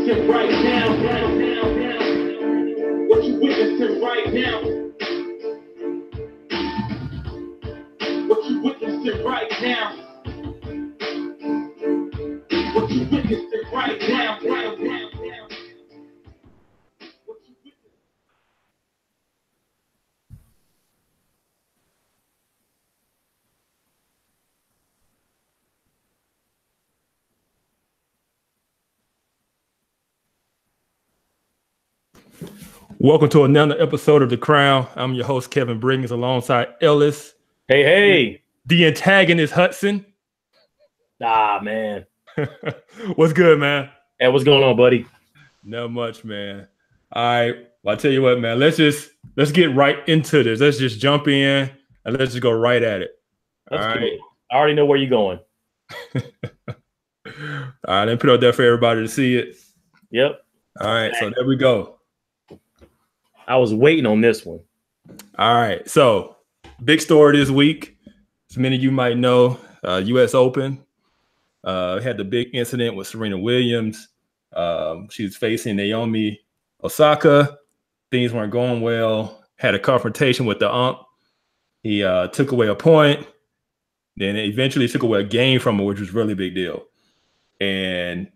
witnessing right now? What you witnessing right now? What you witnessing right now? What you witnessing right now? Welcome to another episode of The Crown. I'm your host, Kevin Briggins, alongside Ellis. Hey. The antagonist, Hudson. Ah, man. What's good, man? Hey, what's going on, buddy? Not much, man. All right. Well, I tell you what, man. Let's get right into this. Let's just jump in and let's just go right at it. All right. I already know where you're going. All right. Let me put it out there for everybody to see it. Yep. All right. So there we go. I was waiting on this one. All right. So big story this week. As many of you might know, U.S. Open. Had the big incident with Serena Williams. She was facing Naomi Osaka. Things weren't going well. Had a confrontation with the ump. He took away a point. Then eventually took away a game from her, which was really a big deal. And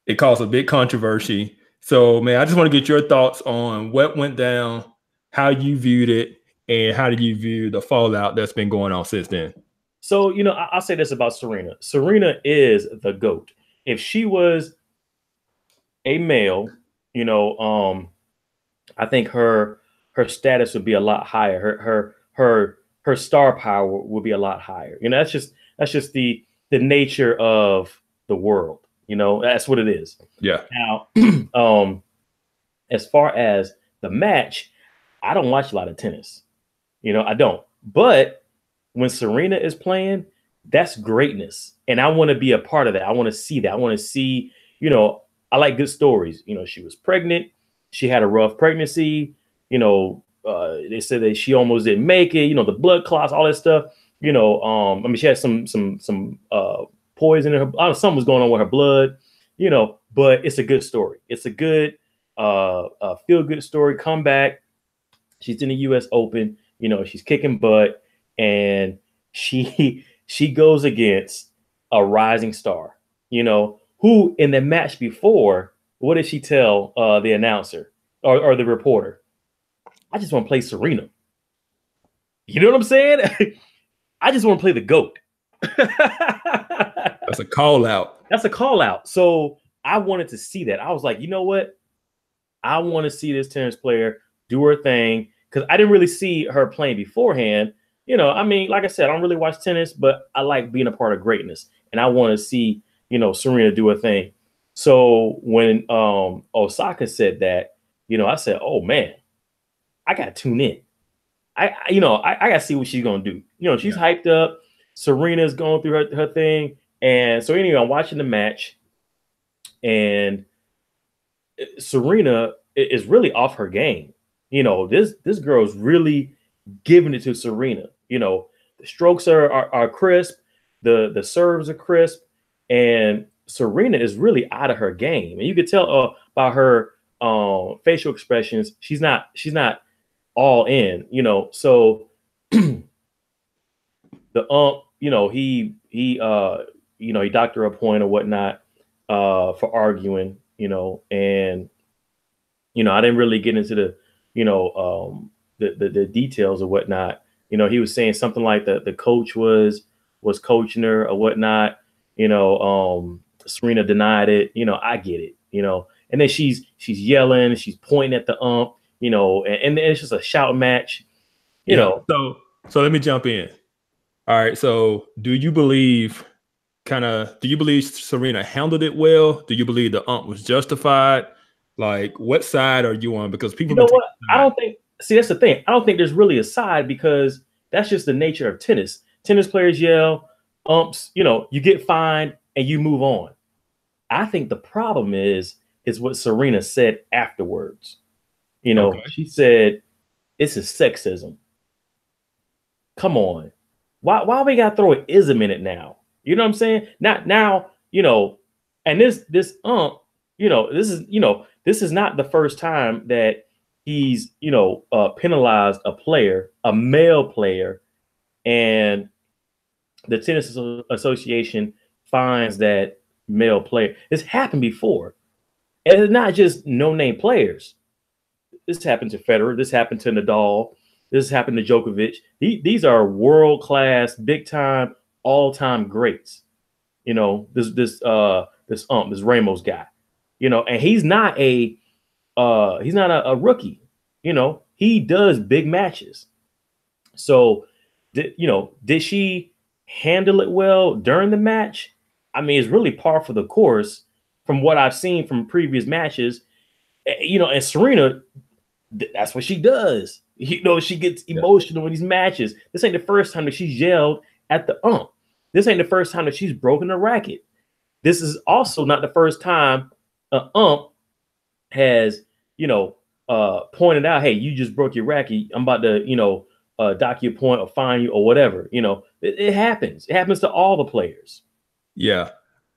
it caused a big controversy. So, man, I just want to get your thoughts on what went down, how you viewed it, and how did you view the fallout that's been going on since then? So, you know, I'll say this about Serena. Serena is the GOAT. If she was a male, you know, I think her status would be a lot higher. Her star power would be a lot higher. You know, that's just the nature of the world. You know, that's what it is. Yeah. Now, as far as the match, I don't watch a lot of tennis. You know, I don't. But when Serena is playing, that's greatness. And I want to be a part of that. I want to see that. I want to see, you know, I like good stories. You know, she was pregnant. She had a rough pregnancy. You know, they said that she almost didn't make it. You know, the blood clots, all that stuff. You know, I mean, she had some poison in her, something was going on with her blood, you know, but it's a good story. It's a good feel good story. Comeback. She's in the US Open, you know, she's kicking butt, and she goes against a rising star, you know, who in the match before, what did she tell the announcer or the reporter? I just want to play Serena. You know what I'm saying? I just want to play the GOAT. That's a call out. That's a call out. So I wanted to see that. I was like, you know what? I want to see this tennis player do her thing, because I didn't really see her playing beforehand. You know, I mean, like I said, I don't really watch tennis, but I like being a part of greatness, and I want to see, you know, Serena do her thing. So when Osaka said that, you know, I said, oh man, I got to tune in. I got to see what she's going to do. You know, she's hyped up. Serena's going through her thing. And so anyway, I'm watching the match, and Serena is really off her game. You know, this girl's really giving it to Serena. You know, the strokes are crisp, the serves are crisp, and Serena is really out of her game. And you could tell by her facial expressions, she's not all in, you know. So the you know, he docked her a point or whatnot for arguing, you know, and you know, I didn't really get into the, you know, the details or whatnot. You know, he was saying something like the coach was coaching her or whatnot. You know, Serena denied it. You know, I get it. You know, and then she's yelling, she's pointing at the ump. You know, and it's just a shout match. You know, so let me jump in. All right. So do you believe Serena handled it well? Do you believe the ump was justified? Like, what side are you on? Because people, you know what? I don't think. See, that's the thing. I don't think there's really a side, because that's just the nature of tennis. Tennis players yell, umps. You know, you get fined and you move on. I think the problem is what Serena said afterwards. You know, okay. She said, "This is sexism." Come on, why we gotta throw an ism in it now? You know what I'm saying? Not now. You know, and this ump This is not the first time that he's, penalized a male player, and the Tennis Association finds that male player. It's happened before. And it's not just no-name players. This happened to Federer. This happened to Nadal. This happened to Djokovic. These are world-class, big-time, all-time greats. This Ramos guy. And he's not a rookie. He does big matches. So, did she handle it well during the match? I mean, it's really par for the course from what I've seen from previous matches. And Serena, that's what she does. She gets emotional in these matches. This ain't the first time that she's yelled at the ump. This ain't the first time that she's broken a racket. This is also not the first time an ump has, pointed out, hey, you just broke your racket. I'm about to, dock your point or fine you or whatever. It happens. It happens to all the players. Yeah.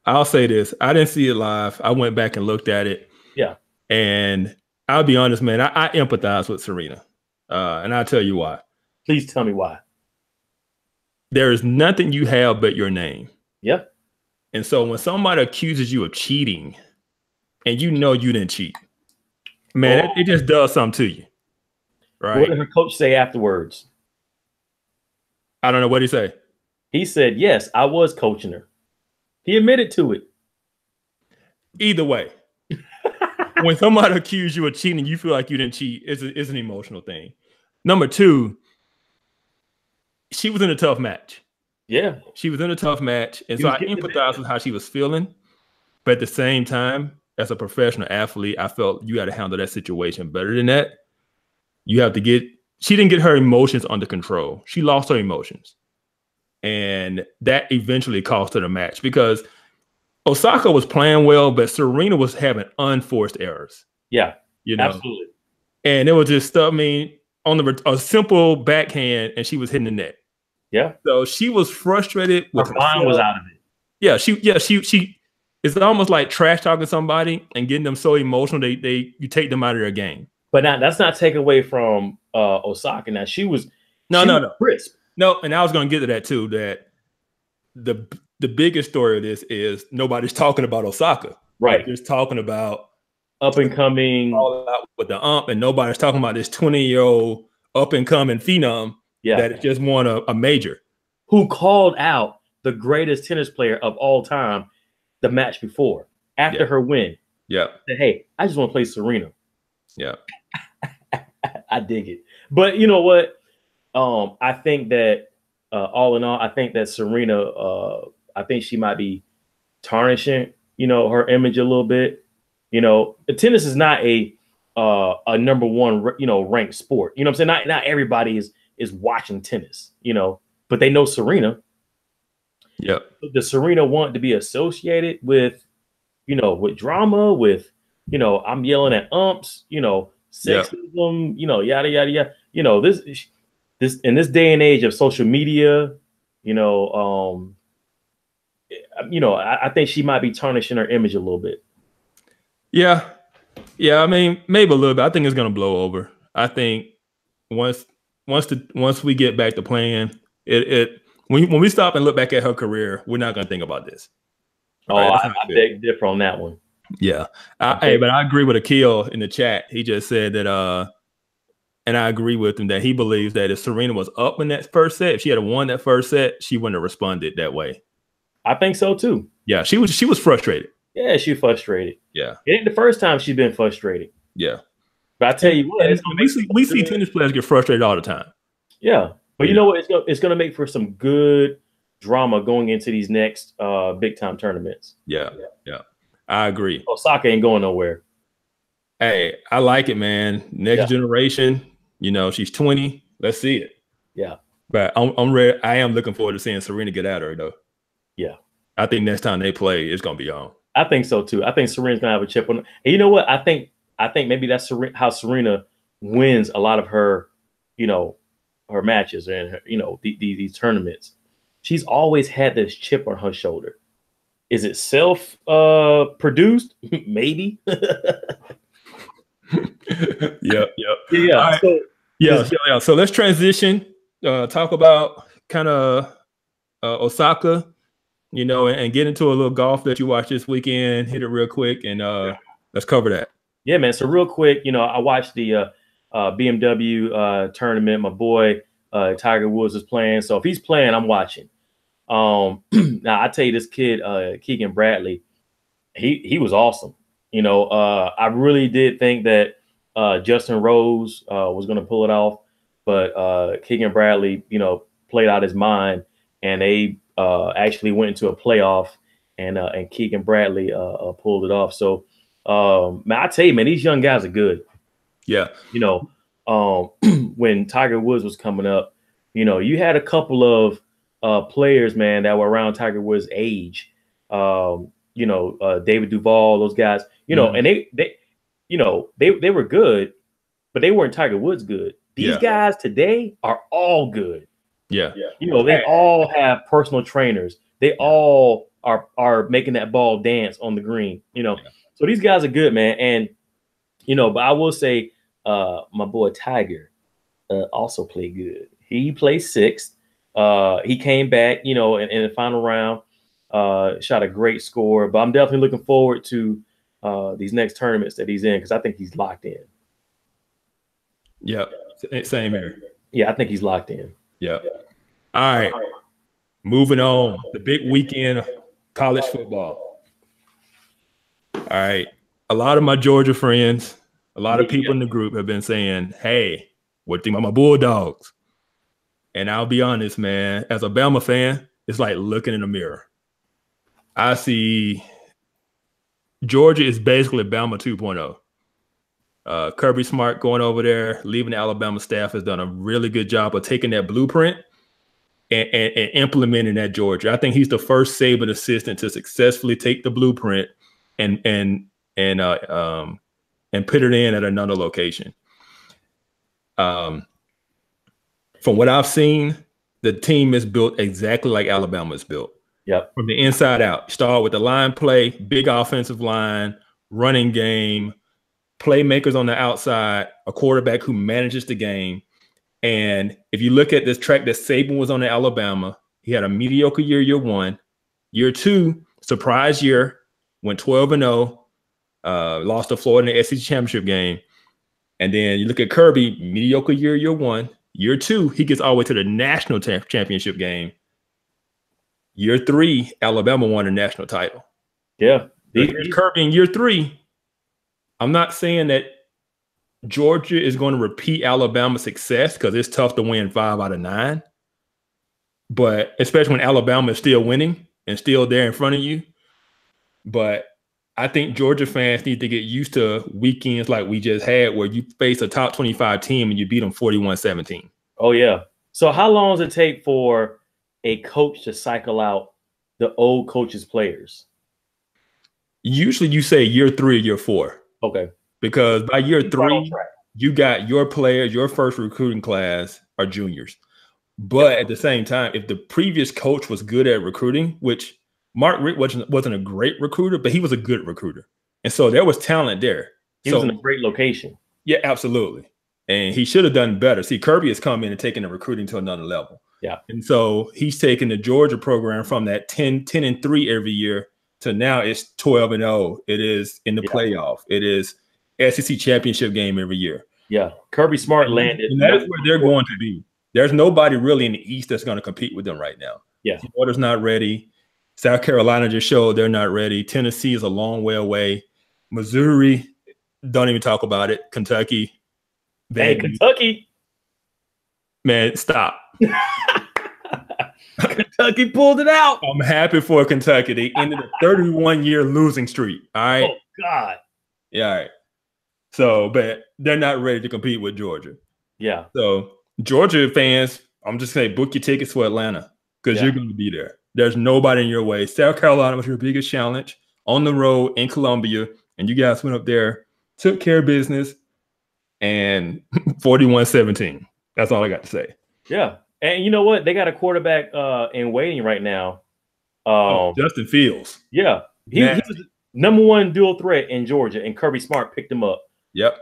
I'll say this. I didn't see it live. I went back and looked at it. Yeah. And I'll be honest, man, I empathize with Serena. And I'll tell you why. Please tell me why. There is nothing you have but your name. Yeah. And so when somebody accuses you of cheating and you didn't cheat, man, it just does something to you. Right. What did her coach say afterwards? I don't know. What did he say? He said, yes, I was coaching her. He admitted to it. Either way, when somebody accuses you of cheating, you feel like you didn't cheat. It's an emotional thing. Number two, she was in a tough match. Yeah. She was in a tough match. And so I empathize with how she was feeling. But at the same time, as a professional athlete, I felt you got to handle that situation better than that. She didn't get her emotions under control. She lost her emotions. And that eventually cost her the match because Osaka was playing well, but Serena was having unforced errors. Yeah, absolutely. And it was just stuff, on a simple backhand, and she was hitting the net. Yeah. So she was frustrated with her mind was out of it. Yeah, she it's almost like trash talking somebody and getting them so emotional you take them out of their game. But now that's not taken away from Osaka. Now she was crisp. No, and I was going to get to that too. That the biggest story of this is nobody's talking about Osaka. Right. They're just talking about up and coming all out with the ump, and nobody's talking about this 20-year-old up and coming phenom that just won a major. Who called out the greatest tennis player of all time the match before after her win. Yeah. Said, hey, I just want to play Serena. Yeah. I dig it. But you know what? I think that all in all, I think that Serena, I think she might be tarnishing, her image a little bit. Tennis is not a number one, ranked sport. You know what I'm saying? Not everybody is watching tennis, but they know Serena. Yeah. Does Serena want to be associated with, with drama, with, I'm yelling at umps, sexism, yada, yada, yada. This in this day and age of social media, I think she might be tarnishing her image a little bit. Yeah. Yeah. I mean, maybe a little bit. I think it's going to blow over. I think once we get back to playing when we stop and look back at her career, we're not going to think about this. Right? I beg to differ on that one. Yeah. But I agree with Akil in the chat. He just said that, and I agree with him that he believes that if Serena was up in that first set, if she had won that first set, she wouldn't have responded that way. I think so too. Yeah, she was frustrated. Yeah, she frustrated. Yeah. It ain't the first time she's been frustrated. Yeah. But I tell you what, we see tennis players get frustrated all the time. Yeah. But you know what? It's going to make for some good drama going into these next big time tournaments. Yeah. I agree. Osaka ain't going nowhere. Hey, I like it, man. Next generation, she's 20. Let's see it. Yeah. But I'm ready. I am looking forward to seeing Serena get at her, though. Yeah. I think next time they play, it's going to be on. I think so, too. I think Serena's going to have a chip on. And you know what? I think maybe that's how Serena wins a lot of her, her matches and her, these tournaments. She's always had this chip on her shoulder. Is it self produced? Maybe. Yep. Yeah. All right. So Yeah. So let's transition. Talk about kind of Osaka, and get into a little golf that you watched this weekend. Hit it real quick, and let's cover that. yeah, man. So real quick, I watched the BMW tournament. My boy Tiger Woods was playing. So if he's playing, I'm watching. Now I tell you, this kid Keegan Bradley, he was awesome. I really did think that Justin Rose was going to pull it off, but Keegan Bradley, played out his mind, and they actually went into a playoff, and Keegan Bradley pulled it off. So, man, I tell you, man, these young guys are good. Yeah. When Tiger Woods was coming up, you had a couple of players, man, that were around Tiger Woods' age. David Duval, those guys, and they were good, but they weren't Tiger Woods good. These guys today are all good. Yeah. They all have personal trainers. They all are making that ball dance on the green, So these guys are good, man. And, but I will say my boy Tiger also played good. He played sixth. He came back, in the final round, shot a great score. But I'm definitely looking forward to these next tournaments that he's in, because I think he's locked in. Yeah, same here. Yeah, I think he's locked in. Yeah. All right. Moving on. The big weekend of college football. All right. A lot of my Georgia friends, a lot of people in the group have been saying, hey, what do you think about my Bulldogs? And I'll be honest, man, as a Bama fan, it's like looking in a mirror. I see Georgia is basically Bama 2.0. Kirby Smart going over there, leaving the Alabama staff, has done a really good job of taking that blueprint and implementing that Georgia. I think he's the first Saban assistant to successfully take the blueprint and put it in at another location. From what I've seen, the team is built exactly like Alabama is built. Yep. From the inside out. Start with the line play, big offensive line, running game, playmakers on the outside, a quarterback who manages the game. And if you look at this track that Saban was on in Alabama, he had a mediocre year one. Year two, surprise year, went 12-0, lost to Florida in the SEC championship game. And then you look at Kirby, mediocre year one. Year two, he gets all the way to the national championship game. Year three, Alabama won a national title. Yeah. Kirby in year three, I'm not saying that Georgia is going to repeat Alabama's success, because it's tough to win 5 out of 9. But especially when Alabama is still winning and still there in front of you. But I think Georgia fans need to get used to weekends like we just had, where you face a top 25 team and you beat them 41-17. Oh, yeah. So how long does it take for a coach to cycle out the old coach's players? Usually you say year 3 or year 4. Okay. Because by year 3, you got your players, your first recruiting class are juniors. But at the same time, if the previous coach was good at recruiting, which Mark Richt wasn't a great recruiter, but he was a good recruiter. And so there was talent there. He was in a great location. Yeah, absolutely. And he should have done better. See, Kirby has come in and taken the recruiting to another level. Yeah. And so he's taken the Georgia program from that 10-3 every year to now it's 12-0. It is in the playoff. It is SEC championship game every year. Yeah. Kirby Smart landed. And that's where they're going to be. There's nobody really in the East that's going to compete with them right now. Yeah. Florida's not ready. South Carolina just showed they're not ready. Tennessee is a long way away. Missouri, don't even talk about it. Kentucky. Hey, Kentucky. Man, stop. Kentucky pulled it out. I'm happy for Kentucky. They ended a 31-year losing streak. All right. Oh, God. Yeah, all right. So, but they're not ready to compete with Georgia. Yeah. So, Georgia fans, I'm just saying, book your tickets for Atlanta, because you're going to be there. There's nobody in your way. South Carolina was your biggest challenge on the road in Columbia, and you guys went up there, took care of business, and 41-17. That's all I got to say. Yeah. And you know what? They got a quarterback in waiting right now Justin Fields. Yeah, he was the number one dual threat in Georgia, and Kirby Smart picked him up. Yep.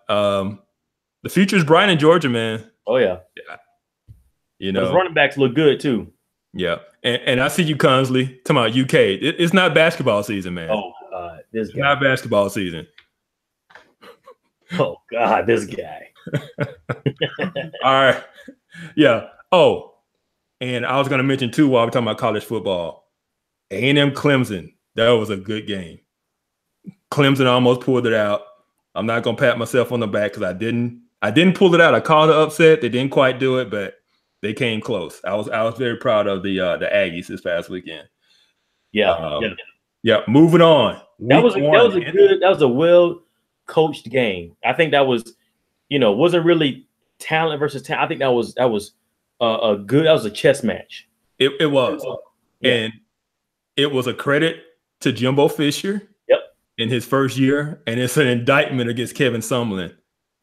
The future's bright in Georgia, man. Oh yeah. But his running backs look good too. Yeah, and I see you, Consley, talking about UK. It's not basketball season, man. Oh God, this guy. Not basketball season. Oh God, this guy. All right. Yeah. Oh, and I was going to mention too while we're talking about college football, A&M Clemson. That was a good game. Clemson almost pulled it out. I'm not going to pat myself on the back because I didn't pull it out. I called the upset. They didn't quite do it, but they came close. I was very proud of the Aggies this past weekend. Yeah. Moving on. That was a well coached game. I think that was, wasn't really talent versus talent. I think that was a chess match. It was. Yeah. And it was a credit to Jimbo Fisher. Yep. In his first year, and it's an indictment against Kevin Sumlin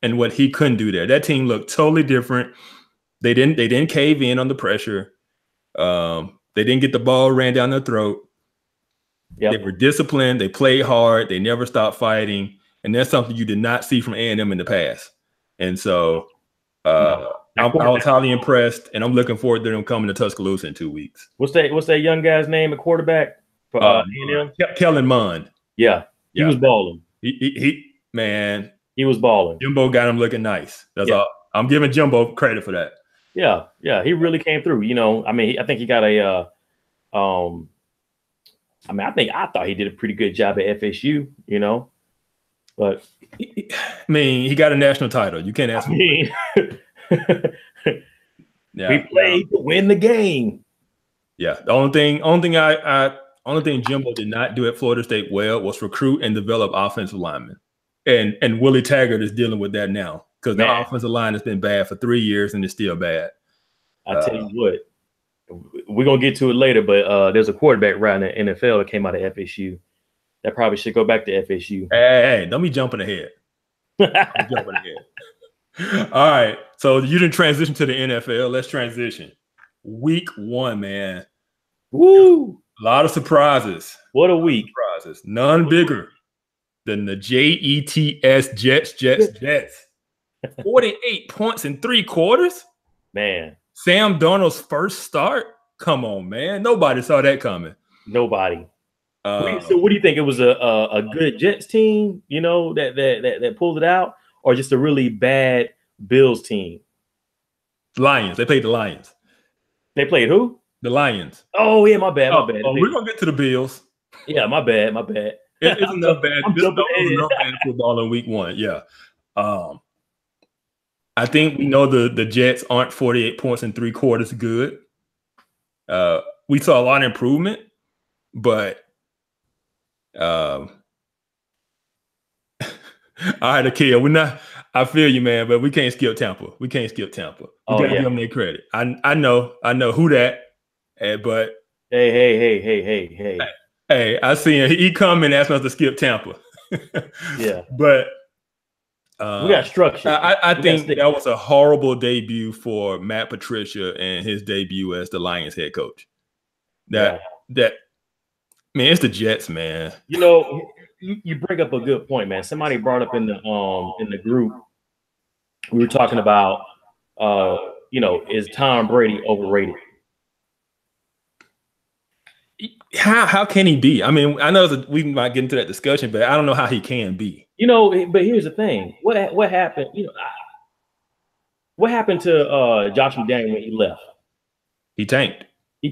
and what he couldn't do there. That team looked totally different. They didn't cave in on the pressure. They didn't get the ball ran down their throat. Yep. They were disciplined. They played hard. They never stopped fighting. And that's something you did not see from A&M in the past. And so I was highly impressed, and I'm looking forward to them coming to Tuscaloosa in 2 weeks. What's that young guy's name at quarterback for A&M? Kellen Mond. Yeah, he was balling. He was balling. Jimbo got him looking nice. That's all. I'm giving Jimbo credit for that. Yeah, he really came through. I think he got I thought he did a pretty good job at FSU. But he got a national title. You can't ask me. We played to win the game. Yeah, the only thing Jimbo did not do at Florida State well was recruit and develop offensive linemen, and Willie Taggart is dealing with that now because the offensive line has been bad for 3 years and it's still bad. I tell you what, we're gonna get to it later, but there's a quarterback right in the NFL that came out of FSU that probably should go back to FSU. Hey, don't be jumping ahead. All right, so you didn't transition to the NFL. Let's transition. Week 1, man. Woo! A lot of surprises. What a week. Surprises. None bigger than the Jets. 48 points in 3 quarters. Man. Sam Darnold's first start? Come on, man. Nobody saw that coming. Nobody. So what do you think? It was a good Jets team, that pulled it out, or just a really bad Bills team? Lions. They played the Lions. They played who? The Lions. Oh, yeah, my bad. We're going to get to the Bills. Yeah, my bad. It's enough bad. Enough bad football in week 1. Yeah. I think we know the Jets aren't 48 points in 3 quarters good. We saw a lot of improvement, but all right, Akia, I feel you, man, but we can't skip Tampa. We gotta give them their credit. I know who that, but hey. Hey, I see him. He come and asked us to skip Tampa. Yeah. But we got structure. I think that was a horrible debut for Matt Patricia and his debut as the Lions head coach. It's the Jets, man. You bring up a good point, man. Somebody brought up in the group. We were talking about, is Tom Brady overrated? How can he be? I mean, I know we might get into that discussion, but I don't know how he can be. But here's the thing: what happened? What happened to Josh McDaniels when he left? He tanked. He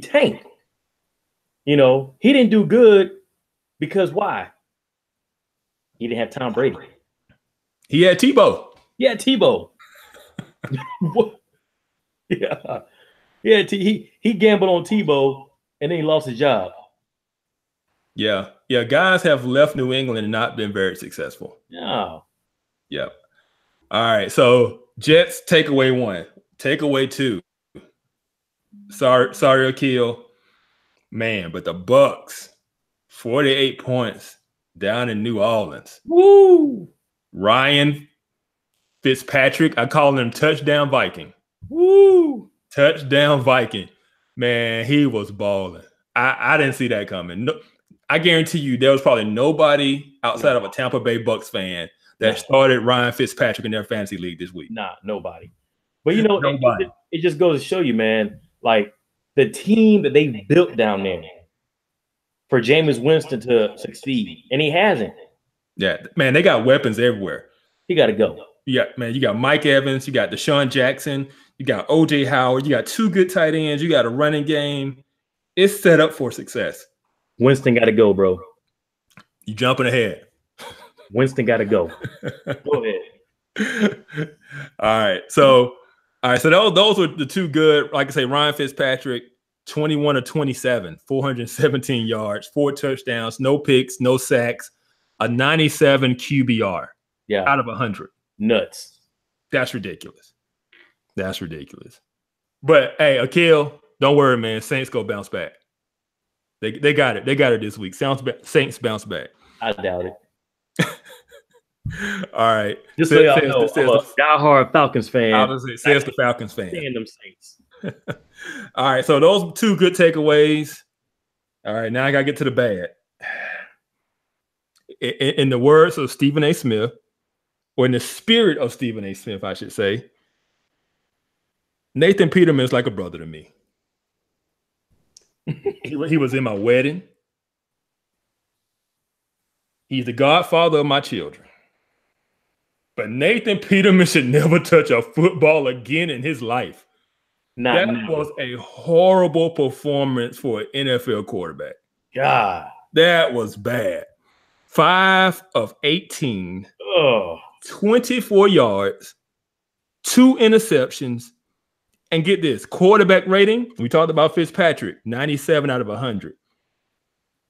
didn't do good because why? He didn't have Tom Brady. He had Tebow. Yeah. He gambled on Tebow and then he lost his job. Yeah. Guys have left New England and not been very successful. No. Yep. All right. So Jets takeaway 1, takeaway 2. Sorry, Akil. Man, but the Bucks, 48 points down in New Orleans. Woo! Ryan Fitzpatrick, I call him Touchdown Viking. Woo! Touchdown Viking. Man, he was balling. I didn't see that coming. No, I guarantee you there was probably nobody outside of a Tampa Bay Bucks fan that started Ryan Fitzpatrick in their fantasy league this week. Nah, nobody. But you know, nobody. It just goes to show you, man, like the team that they built down there for Jameis Winston to succeed, and he hasn't. Yeah, man, they got weapons everywhere. He got to go. You got Mike Evans, you got Deshaun Jackson, you got OJ Howard, you got 2 good tight ends, you got a running game. It's set up for success. Winston got to go, bro. You jumping ahead. Winston got to go. Go ahead. All right. So those were the 2 good. Like I say, Ryan Fitzpatrick, 21 of 27, 417 yards, 4 touchdowns, no picks, no sacks, a 97 QBR. Yeah, out of 100. Nuts. That's ridiculous. That's ridiculous. But hey, Akil, don't worry, man. Saints go bounce back. They got it. They got it this week. Saints bounce back. I doubt it. All right. Just so y'all know, I'm a diehard Falcons fan. Says the Falcons fan. Seeing them Saints. All right. So those 2 good takeaways. All right. Now I got to get to the bad. In the words of Stephen A. Smith, or in the spirit of Stephen A. Smith, I should say, Nathan Peterman is like a brother to me. He was in my wedding. He's the godfather of my children. But Nathan Peterman should never touch a football again in his life. That was a horrible performance for an NFL quarterback. God. That was bad. 5 of 18, 24 yards, 2 interceptions, and get this, quarterback rating, we talked about Fitzpatrick, 97 out of 100.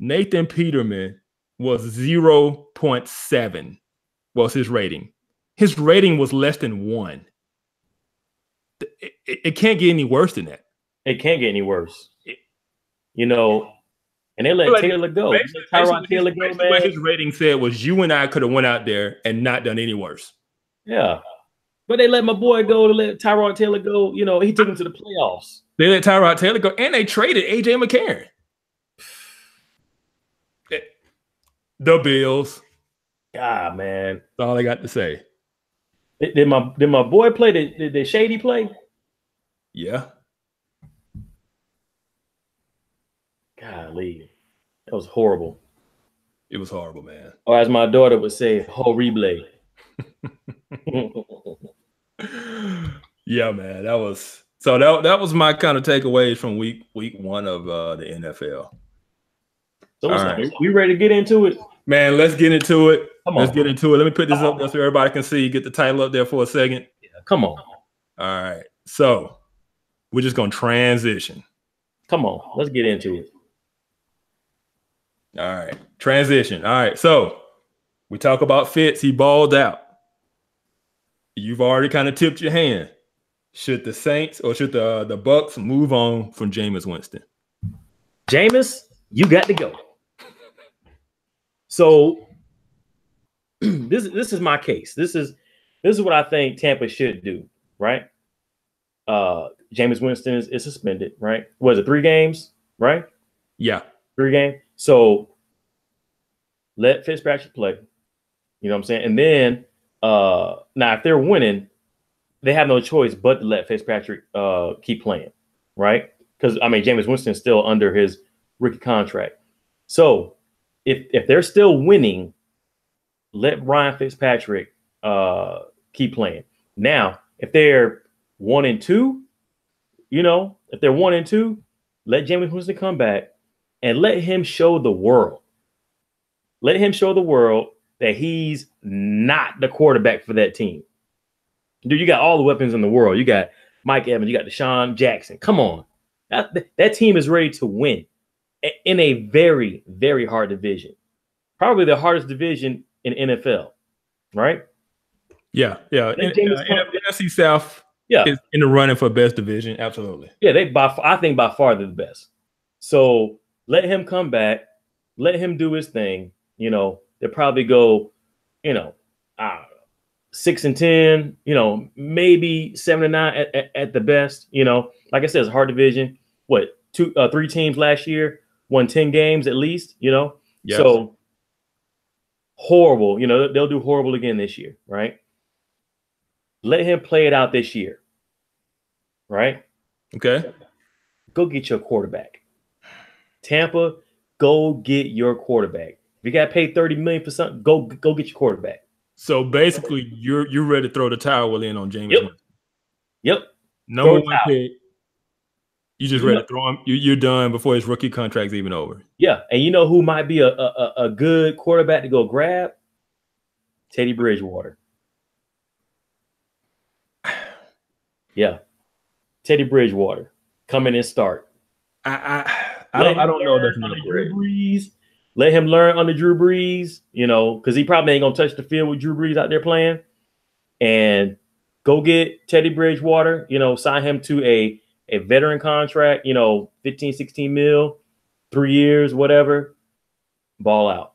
Nathan Peterman was 0.7 was his rating. His rating was less than 1. It can't get any worse than that. It can't get any worse. You know, and they let Taylor go. Taylor go, man. What his rating said was you and I could have went out there and not done any worse. Yeah. But they let my boy go, to let Tyrod Taylor go. You know, he took him to the playoffs. They let Tyrod Taylor go, and they traded A.J. McCarron. The Bills. God, man. That's all I got to say. Did my boy play? Did Shady play? Yeah. Golly. That was horrible. It was horrible, man. Or as my daughter would say, horrible. Yeah, man. That was my kind of takeaways from week 1 of the NFL. So right. We ready to get into it? Man, let's get into it. Let's get into it. Let me put this up there so everybody can see. Get the title up there for a second. Yeah, come on. All right. So we're just going to transition. Come on. Let's get into it. All right. Transition. All right. So we talk about Fitz. He balled out. You've already kind of tipped your hand. Should the Saints or should the Bucks move on from Jameis Winston? Jameis, you got to go. So this is my case. This is what I think Tampa should do, right? Jameis Winston is suspended, right? Was it 3 games, right? Yeah. 3 games. So let Fitzpatrick play. You know what I'm saying? And then now if they're winning, they have no choice but to let Fitzpatrick keep playing, right? Because I mean Jameis Winston is still under his rookie contract. So if they're still winning, let Ryan Fitzpatrick keep playing. Now, if they're 1-2, you know, if they're 1-2, let Jameis Winston come back and let him show the world. Let him show the world that he's not the quarterback for that team. Dude, you got all the weapons in the world. You got Mike Evans, you got Deshaun Jackson. Come on. That team is ready to win in a very, very hard division. Probably the hardest division in NFL, right? Yeah. NFC South is in the running for best division. Absolutely. Yeah, I think by far they're the best. So let him come back. Let him do his thing. You know, they'll probably go, 6-10, maybe 7-9 at the best. You know, like I said, it's a hard division. What, 3 teams last year won 10 games at least, you know. Yes. So horrible, you know, they'll do horrible again this year, right? Let him play it out this year, right? Okay. Go get your quarterback. Tampa, go get your quarterback. If you got to pay $30 million for something, go get your quarterback. So basically, you're ready to throw the towel in on Jameis. Yep. Yep. Number one pick. You just ready to throw him. You're done before his rookie contract's even over. Yeah, and you know who might be a good quarterback to go grab? Teddy Bridgewater. Yeah, Teddy Bridgewater come in and start. I don't know if that's Drew Brees. Let him learn under Drew Brees. You know, because he probably ain't gonna touch the field with Drew Brees out there playing. And go get Teddy Bridgewater. You know, sign him to a veteran contract, you know, 15, 16 mil, 3 years, whatever, ball out.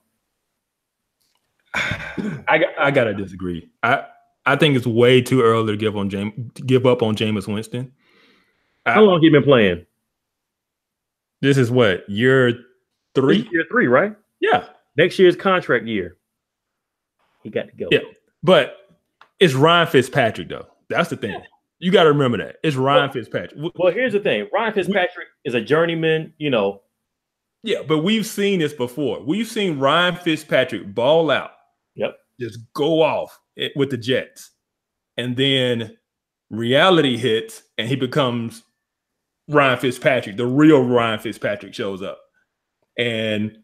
I gotta disagree. I think it's way too early to give up on Jameis Winston. How long he been playing? This is what, year 3? Year 3, right? Yeah. Next year's contract year. He got to go. Yeah, but it's Ryan Fitzpatrick though. That's the thing. You got to remember that. It's Ryan Fitzpatrick. Well, here's the thing. Ryan Fitzpatrick is a journeyman, you know. Yeah, but we've seen this before. We've seen Ryan Fitzpatrick ball out. Yep. Just go off with the Jets. And then reality hits and he becomes Ryan Fitzpatrick. The real Ryan Fitzpatrick shows up. And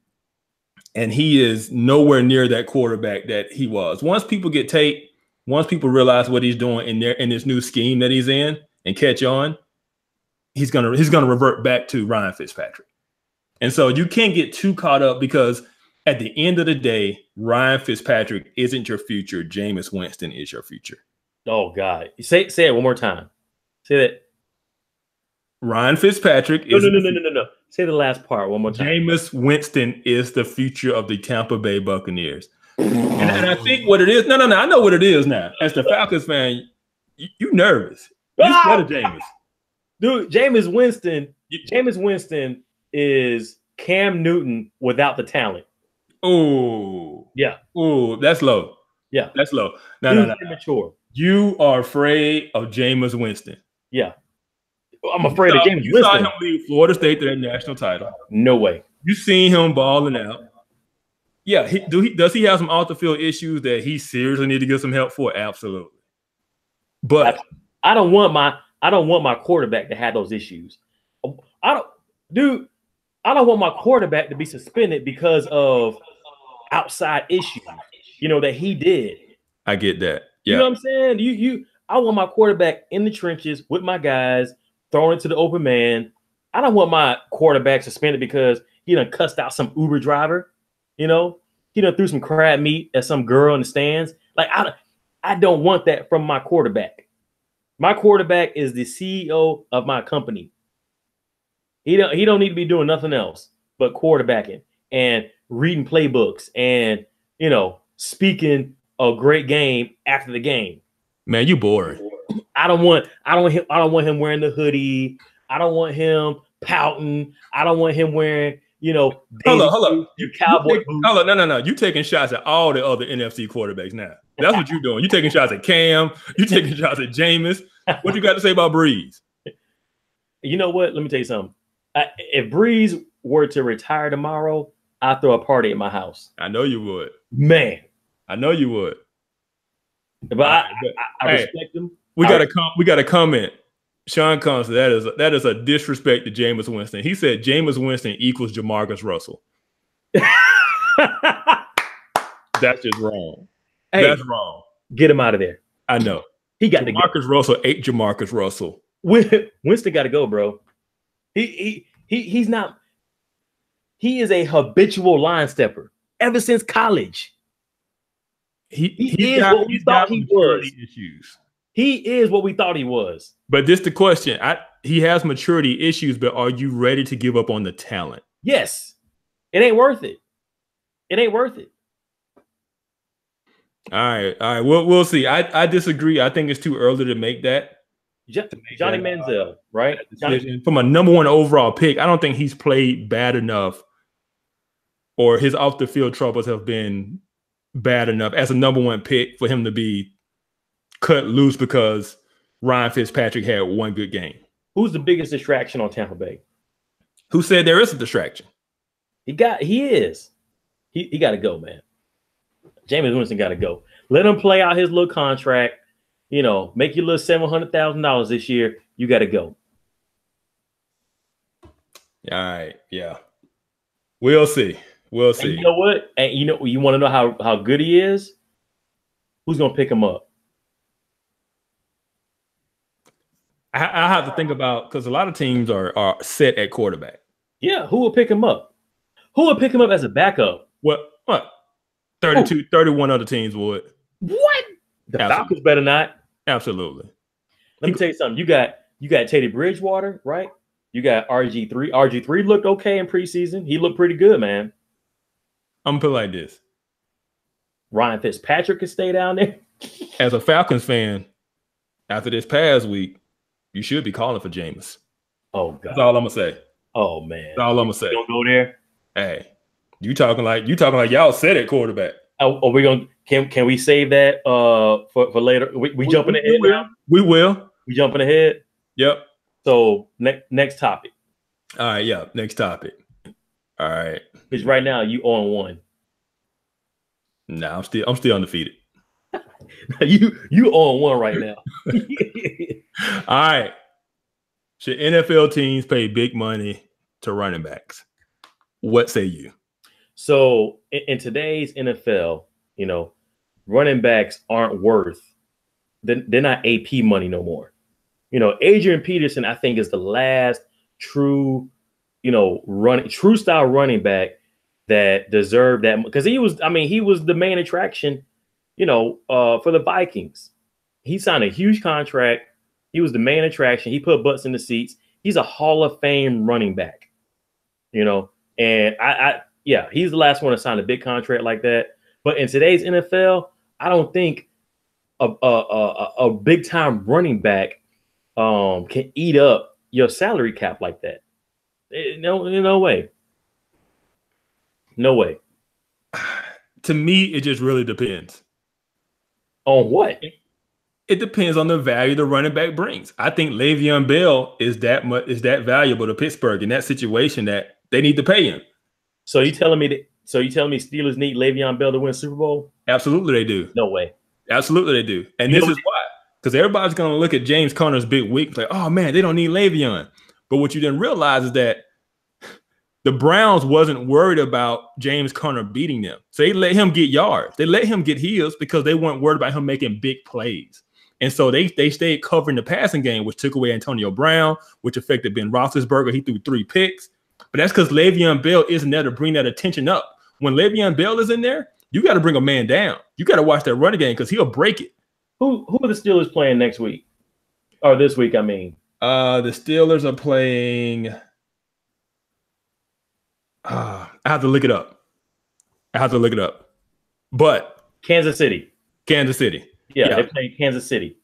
he is nowhere near that quarterback that he was. Once people get tape, once people realize what he's doing in this new scheme that he's in and catch on, he's gonna revert back to Ryan Fitzpatrick. And so you can't get too caught up because at the end of the day, Ryan Fitzpatrick isn't your future. Jameis Winston is your future. Oh God. Say it one more time. Say that. Ryan Fitzpatrick is no. Say the last part one more time. Jameis Winston is the future of the Tampa Bay Buccaneers. And I think what it is, no, I know what it is now. As the Falcons fan, you nervous. You scared of Jameis. Dude, Jameis Winston is Cam Newton without the talent. Oh. Yeah. Oh, that's low. Yeah. That's low. No. Immature. You are afraid of Jameis Winston. Yeah. I'm afraid of Jameis Winston. You saw him lead Florida State to that national title. No way. You seen him balling out. Yeah, does he have some off the field issues that he seriously need to get some help for? Absolutely. But I don't want my quarterback to have those issues. I don't want my quarterback to be suspended because of outside issues, you know, that he did. I get that. Yeah. You know what I'm saying? I want my quarterback in the trenches with my guys, throwing it to the open man. I don't want my quarterback suspended because he done cussed out some Uber driver. You know, he done threw some crab meat at some girl in the stands. Like, I don't want that from my quarterback. My quarterback is the CEO of my company. He don't need to be doing nothing else but quarterbacking and reading playbooks and, you know, speaking a great game after the game. Man, you boring. I don't want him wearing the hoodie. I don't want him pouting. I don't want him wearing, you know, hold up. You cowboy boots. Hold up, no. You taking shots at all the other NFC quarterbacks now. That's what you're doing. You taking shots at Cam. You taking shots at Jameis. What you got to say about Breeze? You know what? Let me tell you something. If Breeze were to retire tomorrow, I'd throw a party at my house. I know you would. Man. I know you would. But I respect him. We got a comment. Sean comes. That is a disrespect to Jameis Winston. He said Jameis Winston equals Jamarcus Russell. That's just wrong. Hey, that's wrong. Get him out of there. I know. He got to go. Russell ate Jamarcus Russell. Winston got to go, bro. He's not. He is a habitual line stepper ever since college. He is what we thought he was. Issues. He is what we thought he was. But this the question. He has maturity issues, but are you ready to give up on the talent? Yes. It ain't worth it. It ain't worth it. All right. We'll see. I disagree. I think it's too early to make that. Johnny Manziel, right? From a number 1 overall pick, I don't think he's played bad enough, or his off the field troubles have been bad enough as a number 1 pick for him to be cut loose because Ryan Fitzpatrick had one good game. Who's the biggest distraction on Tampa Bay? Who said there is a distraction? He is. He got to go, man. Jameis Winston got to go. Let him play out his little contract. You know, make your little $700,000 this year. You got to go. All right, yeah. We'll see. We'll see. And you know what? And you want to know how good he is? Who's gonna pick him up? I have to think about, because a lot of teams are set at quarterback. Yeah, who will pick him up? Who will pick him up as a backup? What? 32, 31 other teams would. What? The Falcons better not. Absolutely. Let me tell you something. You got Teddy Bridgewater, right? You got RG3. RG3 looked okay in preseason. He looked pretty good, man. I'm gonna put it like this. Ryan Fitzpatrick could stay down there. As a Falcons fan, after this past week, you should be calling for Jameis. Oh God. That's all I'm gonna say. Oh man. That's all I'm gonna say. Don't go there. Hey, you talking like y'all set at quarterback. Are we gonna can we save that for later? We jumping ahead now? We will. We jumping ahead? Yep. So next topic. All right, yeah. Next topic. All right. Because right now you on 1. Nah, I'm still undefeated. you on 1 right now. All right. Should NFL teams pay big money to running backs? What say you? So in today's NFL, running backs aren't worth. They're not AP money no more. Adrian Peterson, I think, is the last true, true style running back that deserved that, because he was the main attraction, for the Vikings. He signed a huge contract. He was the main attraction. He put butts in the seats. He's a Hall of Fame running back, and he's the last one to sign a big contract like that. But in today's NFL, I don't think a big time running back can eat up your salary cap like that. No way. No way. To me, it just really depends. On what? It depends on the value the running back brings. I think Le'Veon Bell is that valuable to Pittsburgh in that situation that they need to pay him. So you telling me Steelers need Le'Veon Bell to win Super Bowl? Absolutely they do. No way. Absolutely they do. And this is why. Because everybody's going to look at James Conner's big week and say, oh, man, they don't need Le'Veon. But what you didn't realize is that the Browns wasn't worried about James Conner beating them. So they let him get yards. They let him get heels because they weren't worried about him making big plays. And so they stayed covering the passing game, which took away Antonio Brown, which affected Ben Roethlisberger. He threw 3 picks. But that's because Le'Veon Bell isn't there to bring that attention up. When Le'Veon Bell is in there, you got to bring a man down. You got to watch that running game because he'll break it. Who are the Steelers playing next week? Or this week, I mean. The Steelers are playing. I have to look it up. But Kansas City. Yeah, they're playing Kansas City.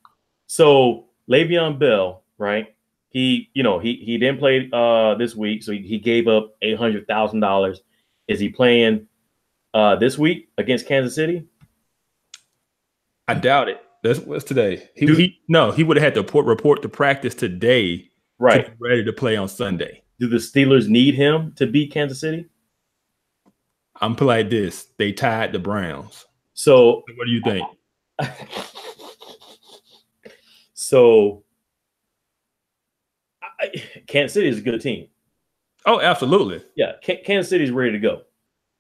So Le'Veon Bell, right? He didn't play this week, so he gave up $800,000. Is he playing this week against Kansas City? I doubt it. What's today? He would have had to report to practice today, right? To be ready to play on Sunday. Do the Steelers need him to beat Kansas City? I'm playing like this. They tied the Browns. So what do you think? So Kansas City is a good team. Oh, absolutely. Yeah, Kansas City is ready to go.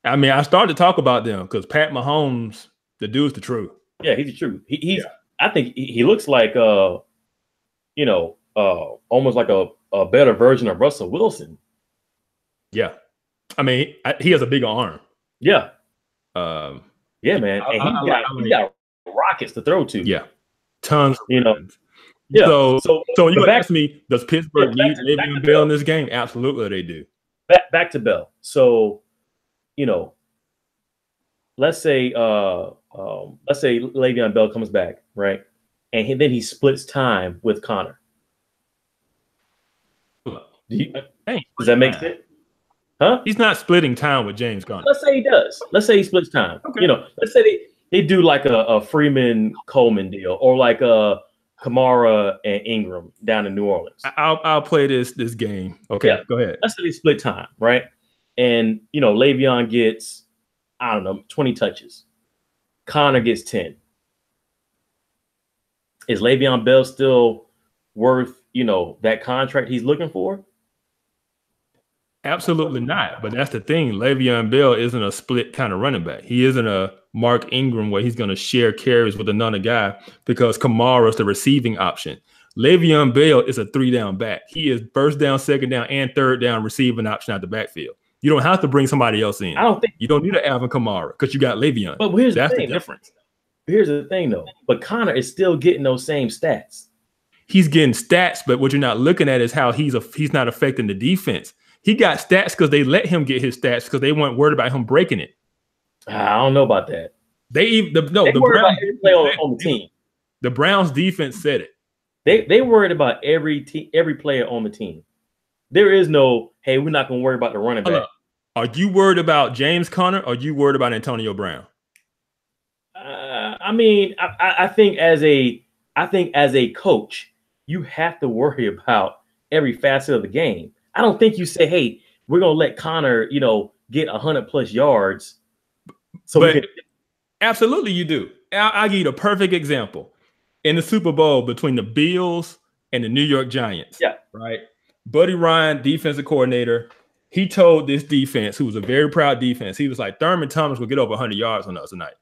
I mean, I started to talk about them because Pat Mahomes, the dude's the truth. Yeah, he's the truth. I think he looks like almost like a better version of Russell Wilson. Yeah, I mean, he has a bigger arm. Yeah, yeah, man, and he got rockets to throw to. Yeah, tons. Yeah. So you ask me, does Pittsburgh need Le'Veon Bell in this game? Absolutely, they do. Back to Bell. So, let's say Le'Veon Bell comes back, right, and then he splits time with Connor. Does that make sense? Huh? He's not splitting time with James Conner. Let's say he does. Let's say he splits time. Okay. You know, let's say they do like a Freeman Coleman deal, or like a Kamara and Ingram down in New Orleans. I'll play this game. Okay, yeah. Go ahead. Let's say they split time, right? And you know, Le'Veon gets, I don't know, 20 touches. Connor gets 10. Is Le'Veon Bell still worth, you know, that contract he's looking for? Absolutely not. But that's the thing. Le'Veon Bell isn't a split kind of running back. He isn't a Mark Ingram where he's going to share carries with another guy because Kamara's the receiving option. Le'Veon Bell is a 3-down back. He is first down, second down, and third down receiving option out the backfield. You don't have to bring somebody else in. I don't think you don't need to Alvin Kamara because you got Le'Veon. But here's that's the difference. Here's the thing, though. But Connor is still getting those same stats. He's getting stats, but what you're not looking at is how he's not affecting the defense. He got stats because they let him get his stats because they weren't worried about him breaking it. I don't know about that. The Browns on the team. The Browns defense said it. They worried about every player on the team. There is no, hey, we're not going to worry about the running back. Are you worried about James Conner or are you worried about Antonio Brown? I mean, I think as a coach, you have to worry about every facet of the game. I don't think you say, hey, we're going to let Connor, you know, get 100+ yards. Absolutely you do. I'll give you the perfect example. In the Super Bowl between the Bills and the New York Giants. Yeah. Right. Buddy Ryan, defensive coordinator, he told this defense, who was a very proud defense, he was like, Thurman Thomas will get over 100 yards on us tonight.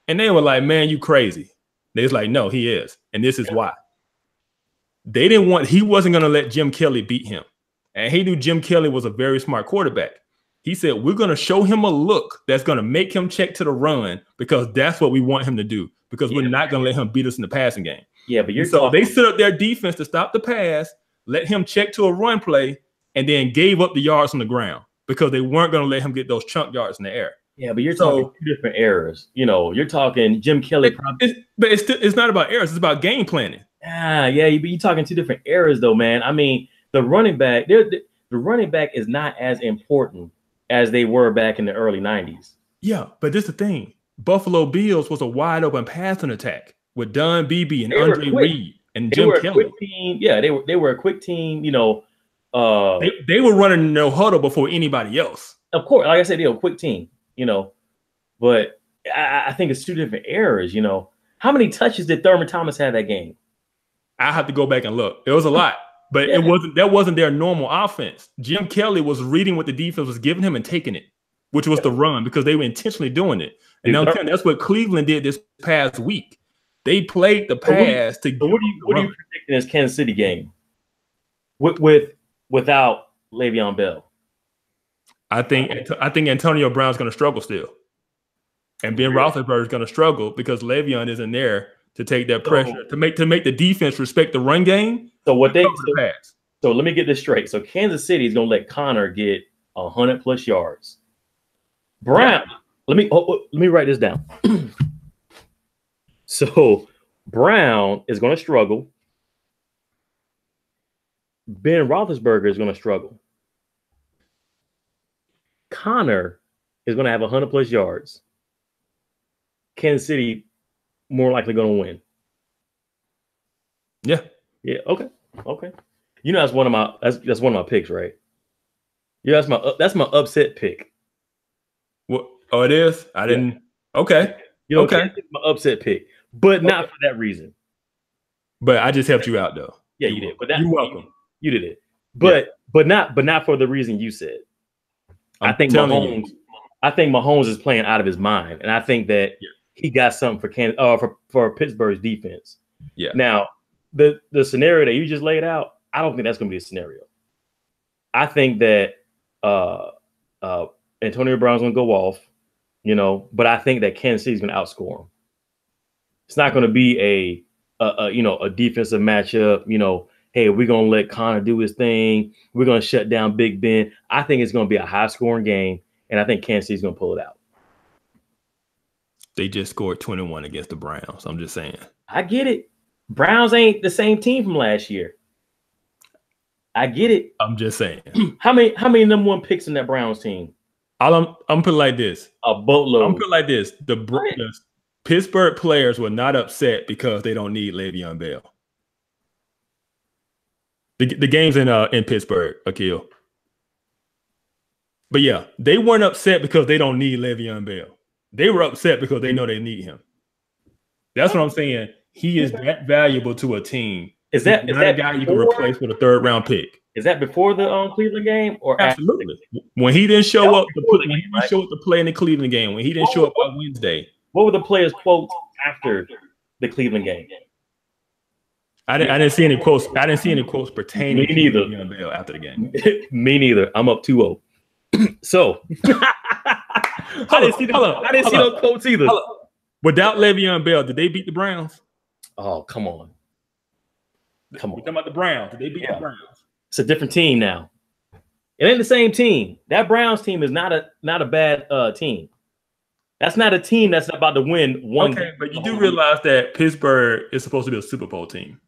And they were like, man, you crazy. They was like, no, he is. And this is why. He wasn't going to let Jim Kelly beat him. And he knew Jim Kelly was a very smart quarterback. He said, we're going to show him a look that's going to make him check to the run because that's what we want him to do because we're not going to let him beat us in the passing game. Yeah, but they set up their defense to stop the pass, let him check to a run play, and then gave up the yards on the ground because they weren't going to let him get those chunk yards in the air. Yeah, but you're talking two different errors. You know, you're talking Jim Kelly. It's not about errors. It's about game planning. Yeah, but you're talking two different errors, though, man. I mean, the running back is not as important as they were back in the early 90s. Yeah, but this is the thing. Buffalo Bills was a wide open passing attack with Don Beebe and Andre Reed and Jim Kelly. They were a quick team. You know, they were running no huddle before anybody else. Of course, like I said, they were a quick team. You know, but I think it's two different errors. You know, how many touches did Thurman Thomas have that game? I have to go back and look. It was a lot. But that wasn't their normal offense. Jim Kelly was reading what the defense was giving him and taking it, which was the run because they were intentionally doing it. And that's what Cleveland did this past week. They played the pass to. So what are you predicting as Kansas City game without Le'Veon Bell? I think Antonio Brown's going to struggle still, and Ben Roethlisberger is going to struggle because Le'Veon isn't there to take that pressure to make the defense respect the run game. So so let me get this straight. So Kansas City is going to let Connor get 100+ yards. Brown, let me write this down. So Brown is going to struggle. Ben Roethlisberger is going to struggle. Connor is going to have 100+ yards. Kansas City more likely going to win. Yeah. Okay. You know that's one of my picks, right? Yeah, that's my upset pick. What? Oh, it is. I didn't. Okay. You know, okay. My upset pick, but not for that reason. But I just helped you out, though. Yeah, you did. But you're welcome. You did it. But not for the reason you said. I think Mahomes is playing out of his mind, and I think that he got something for Pittsburgh's defense. Yeah. Now, the scenario that you just laid out, I don't think that's going to be a scenario. I think that Antonio Brown's going to go off, you know, but I think that Kansas City's going to outscore him. It's not going to be a defensive matchup, you know, hey, we're going to let Connor do his thing. We're going to shut down Big Ben. I think it's going to be a high-scoring game, and I think Kansas City's going to pull it out. They just scored 21 against the Browns. I'm just saying. I get it. Browns ain't the same team from last year. I get it. I'm just saying. How many number one picks in that Browns team? I'm put it like this. A boatload. I'm put it like this. The Pittsburgh players were not upset because they don't need Le'Veon Bell. The game's in Pittsburgh, Akil. But yeah, they weren't upset because they don't need Le'Veon Bell. They were upset because they know they need him. That's what I'm saying. He is that valuable to a team. Is that not a guy you can replace with a 3rd round pick? Is that before the Cleveland game or absolutely? When he didn't show up to play in the Cleveland game, when he didn't show up on Wednesday. What were the players' quotes after the Cleveland game? I didn't see any quotes. I didn't see any quotes pertaining to Le'Veon Bell after the game. Me neither. I'm up 2-0. So I didn't see those quotes either. Without Le'Veon Bell, did they beat the Browns? Oh, come on. We're talking about the Browns. Did they beat the Browns? It's a different team now. It ain't the same team. That Browns team is not a bad team. That's not a team that's about to win one. Okay, but you do realize that Pittsburgh is supposed to be a Super Bowl team.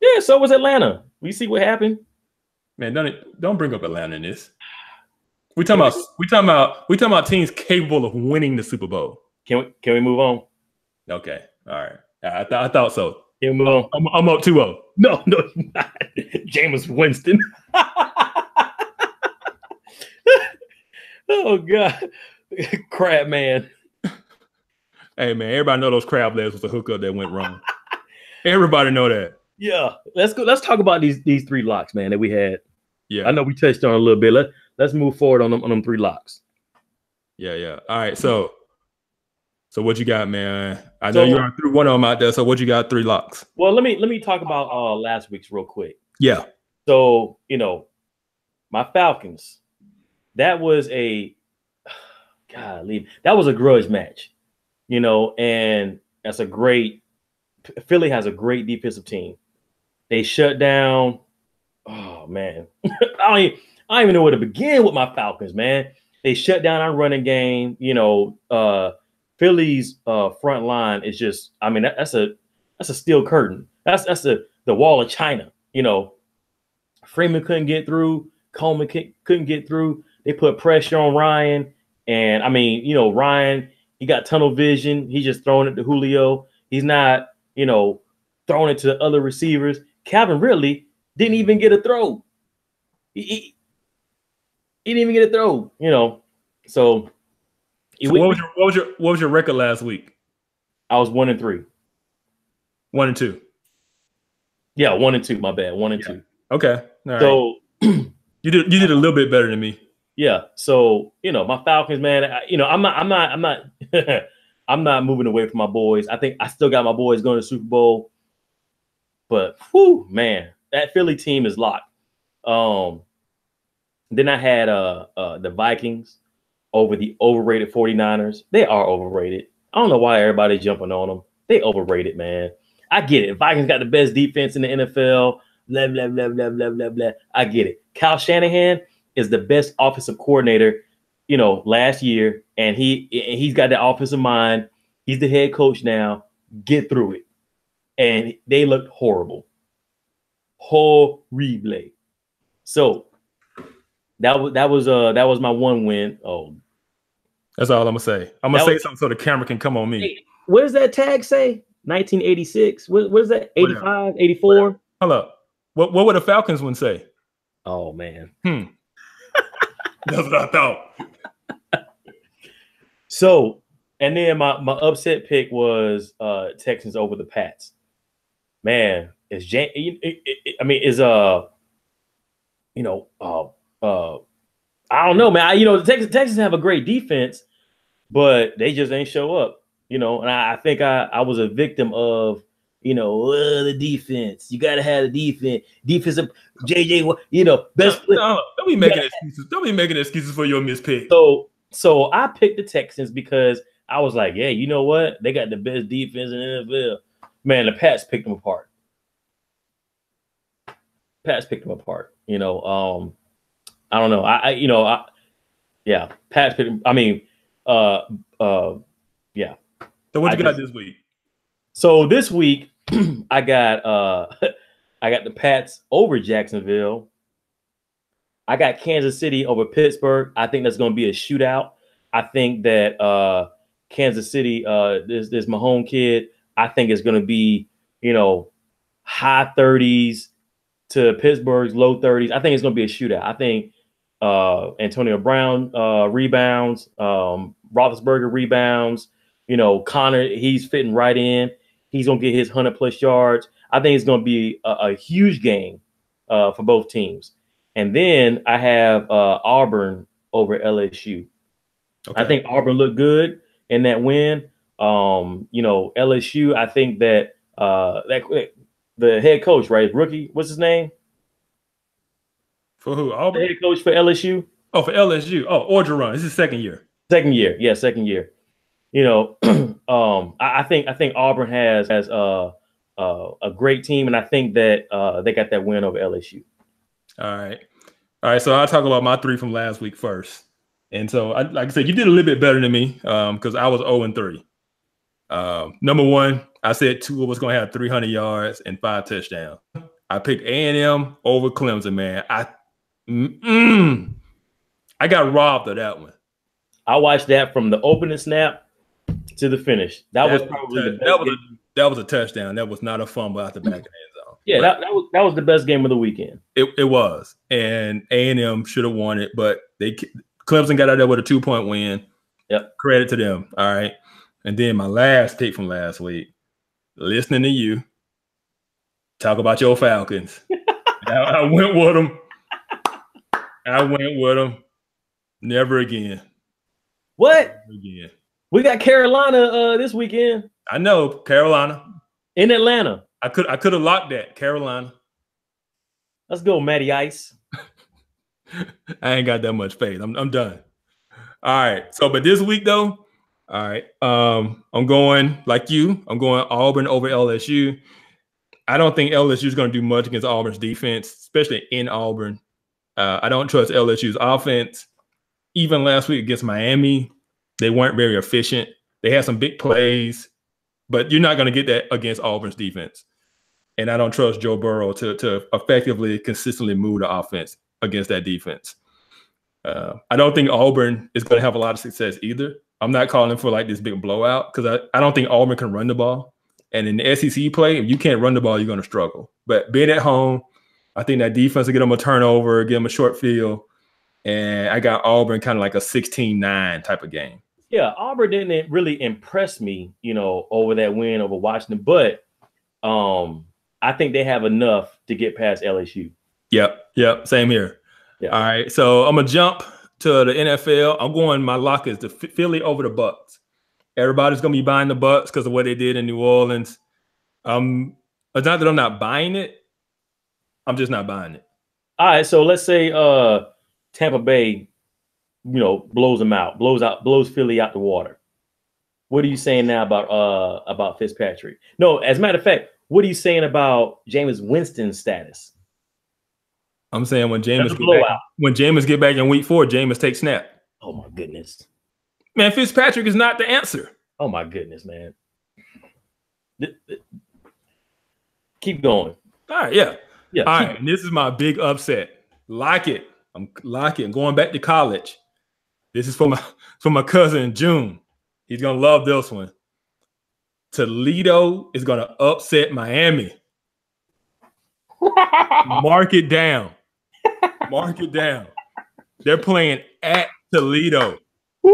Yeah, so was Atlanta. We see what happened. Man, don't bring up Atlanta in this. We talking about teams capable of winning the Super Bowl. Can we move on? Okay, all right. I thought so. Can we move on? I'm up 2-0. No, you're not. Jameis Winston. Oh God, crab man. Hey man, everybody know those crab legs was a hookup that went wrong. Everybody know that. Yeah, let's go. Let's talk about these 3 locks, man, that we had. Yeah, I know we touched on it a little bit. Let's move forward on them 3 locks. Yeah. All right, so what you got, man? I know you're through one of them out there. So what you got? 3 locks. Well, let me talk about last week's real quick. Yeah. So my Falcons. That was a grudge match, and that's a great. Philly has a great defensive team. They shut down. Oh man, I don't even know where to begin with my Falcons, man. They shut down our running game. Philly's front line is just. I mean, that's a steel curtain. That's the wall of China. Freeman couldn't get through. Coleman couldn't get through. They put pressure on Ryan, and I mean, Ryan, he got tunnel vision. He's just throwing it to Julio. He's not, throwing it to the other receivers. Calvin Ridley didn't even get a throw. He didn't even get a throw. So what was your record last week? I was 1-3. 1-2. Yeah, 1-2. My bad. 1-2. Okay. All right. So you did a little bit better than me. Yeah. So my Falcons, man. I'm not I'm not moving away from my boys. I think I still got my boys going to the Super Bowl. But man, that Philly team is locked. Then I had the Vikings over the overrated 49ers. They are overrated. I don't know why everybody's jumping on them. They overrated, man. I get it. Vikings got the best defense in the NFL. Blah, blah, blah, blah, blah, blah, blah. I get it. Kyle Shanahan is the best offensive coordinator, last year. And he's got that offensive mind. He's the head coach now. Get through it. And they looked horrible. Horrible. So that was my one win. Oh. That's all I'm gonna say. I'm gonna say something so the camera can come on me. Hey, what does that tag say? 1986. What is that? 85, 84? Hold up. What would the Falcons one say? Oh man. That's what I thought. So, and then my upset pick was Texans over the Pats. Man, I don't know, man. The Texans have a great defense, but they just ain't show up. And I think I was a victim of the defense. You gotta have the defense. Defensive JJ, best. No, don't be making excuses. Don't be making excuses for your mispick. So I picked the Texans because I was like, yeah, you know what? They got the best defense in the NFL. Man, the Pats picked them apart. I don't know. Yeah, Pats picked them. I mean, yeah. So what you got this week? So this week I got the Pats over Jacksonville, I got Kansas City over Pittsburgh. I think that's going to be a shootout. I think that Kansas City, this Mahomes kid, I think it's going to be, high 30s to Pittsburgh's low 30s. I think it's going to be a shootout. I think Antonio Brown rebounds, Roethlisberger rebounds. Connor, he's fitting right in. He's going to get his 100+ yards. I think it's going to be a huge game for both teams. And then I have Auburn over LSU. Okay. I think Auburn looked good in that win. LSU, I think that the head coach, right, rookie, what's his name? For who? Auburn? The head coach for LSU. Oh, for LSU. Oh, Orgeron. This is second year. Second year. Yeah, second year. I think Auburn has a great team, and I think that they got that win over LSU. All right. So I'll talk about my 3 from last week first. And so, like I said, you did a little bit better than me because I was 0-3. Number 1, I said Tua was going to have 300 yards and 5 touchdowns. I picked A&M over Clemson, man. I got robbed of that one. I watched that from the opening snap to the finish. That was probably the best that was a touchdown. That was not a fumble out the back of the end zone. Yeah, that was the best game of the weekend. It was, and A&M should have won it, but Clemson got out there with a 2-point win. Yep, credit to them. All right, and then my last pick from last week, listening to you talk about your Falcons. I went with them. Never again. What? Never again. We got Carolina this weekend. I know, Carolina. In Atlanta. I could have locked that. Carolina. Let's go, Matty Ice. I ain't got that much faith. I'm done. All right. So, but this week though, all right. I'm going like you. I'm going Auburn over LSU. I don't think LSU is going to do much against Auburn's defense, especially in Auburn. I don't trust LSU's offense. Even last week against Miami, they weren't very efficient. They had some big plays, but you're not going to get that against Auburn's defense. And I don't trust Joe Burrow to effectively, consistently move the offense against that defense. I don't think Auburn is going to have a lot of success either. I'm not calling for like this big blowout because I don't think Auburn can run the ball. And in the SEC play, if you can't run the ball, you're going to struggle. But being at home, I think that defense will get them a turnover, get them a short field. And I got Auburn kind of like a 16-9 type of game. Yeah, Auburn didn't really impress me, over that win over Washington. But I think they have enough to get past LSU. Yep. Same here. Yeah. All right. So I'm going to jump to the NFL. My lock is the Philly over the Bucks. Everybody's going to be buying the Bucks because of what they did in New Orleans. It's not that I'm not buying it. I'm just not buying it. All right. So let's say Tampa Bay, blows Philly out the water. What are you saying now about Fitzpatrick? No, as a matter of fact, what are you saying about Jameis Winston's status? I'm saying when Jameis get back in week 4, Jameis takes snap. Oh my goodness. Man, Fitzpatrick is not the answer. Oh my goodness, man. Keep going. All right, yeah. All right, and this is my big upset. Lock it. I'm going back to college. This is for my cousin June. He's gonna love this one. Toledo is gonna upset Miami. Mark it down. Mark it down. They're playing at Toledo. Woo!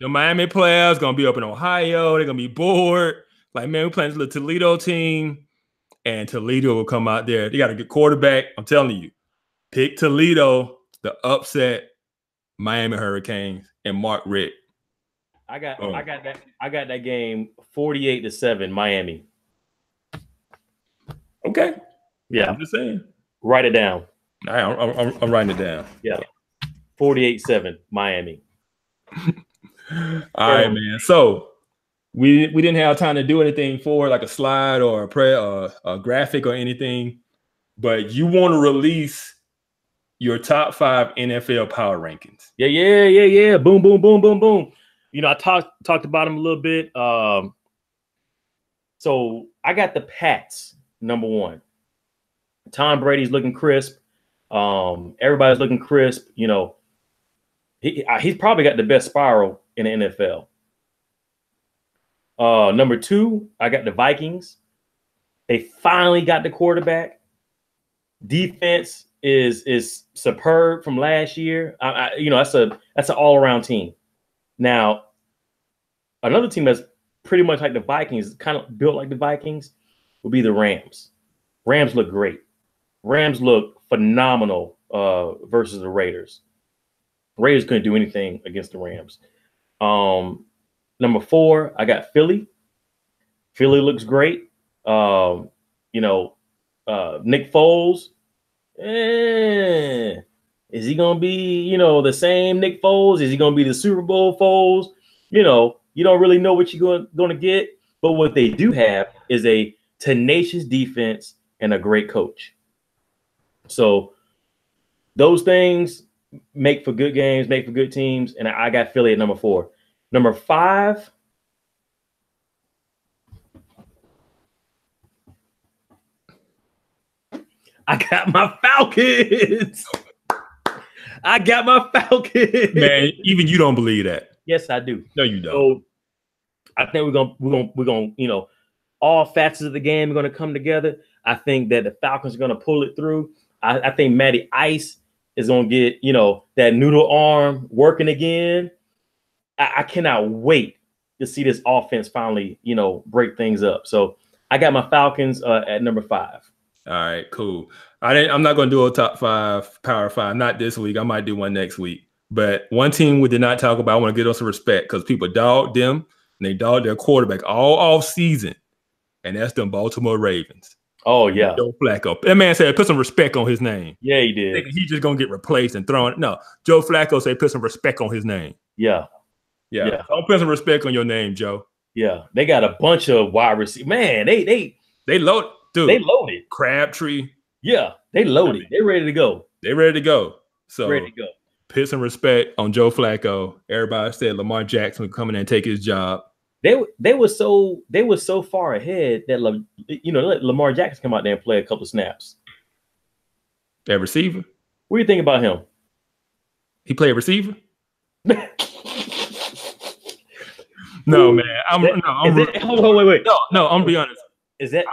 The Miami players gonna be up in Ohio. They're gonna be bored. Like, man, we're playing this little Toledo team, and Toledo will come out there. They got a good quarterback. I'm telling you, pick Toledo, the upset Miami Hurricanes, and Mark Richt. I got that game 48-7 Miami. Okay. Yeah, I'm just saying. Write it down. All right, I'm writing it down. Yeah, 48-7 Miami. All right, man. So we didn't have time to do anything for like a slide or a graphic or anything, but you want to release your top 5 NFL power rankings. Yeah. Boom, boom, boom, boom, boom. I talked about them a little bit. So I got the Pats number 1. Tom Brady's looking crisp. Everybody's looking crisp. You know, he's probably got the best spiral in the NFL. Number 2, I got the Vikings. They finally got the quarterback. Defense is superb from last year. You know, that's an all-around team. Now, another team that's pretty much like the Vikings, kind of built like the Vikings, would be the Rams. Rams look great. Rams look phenomenal versus the Raiders. Raiders couldn't do anything against the Rams. Number 4, I got Philly. Philly looks great. You know, Nick Foles. Is he going to be, you know, the same Nick Foles? Is he going to be the Super Bowl Foles? You know, you don't really know what you're going to get. But what they do have is a tenacious defense and a great coach. So those things make for good games, make for good teams. And I got Philly at number 4. Number 5, I got my Falcons. I got my Falcons. Man, even you don't believe that. Yes, I do. No, you don't. So I think we're gonna, you know, all facets of the game are gonna come together. I think that the Falcons are gonna pull it through. I think Matty Ice is gonna get, you know, that noodle arm working again. I cannot wait to see this offense finally, you know, break things up. So I got my Falcons at number 5. All right, cool. I'm not going to do a top 5, Power 5. Not this week. I might do one next week. But one team we did not talk about, I want to give them some respect because people dogged them and they dogged their quarterback all off season, and that's them Baltimore Ravens. Oh yeah, Joe Flacco. That man said put some respect on his name. Yeah, he did. He's just gonna get replaced and thrown. No, Joe Flacco said put some respect on his name. Yeah. Don't put some respect on your name, Joe. Yeah, they got a bunch of wide receivers. Man, they load, dude. They loaded. Crabtree. Yeah, they loaded. They're ready to go. They're ready to go. So ready to go. Put some respect on Joe Flacco. Everybody said Lamar Jackson would come in and take his job. They were so far ahead that let Lamar Jackson come out there and play a couple of snaps. That receiver. What do you think about him? He played receiver. No, man. Wait. No, I'm gonna be honest. Is that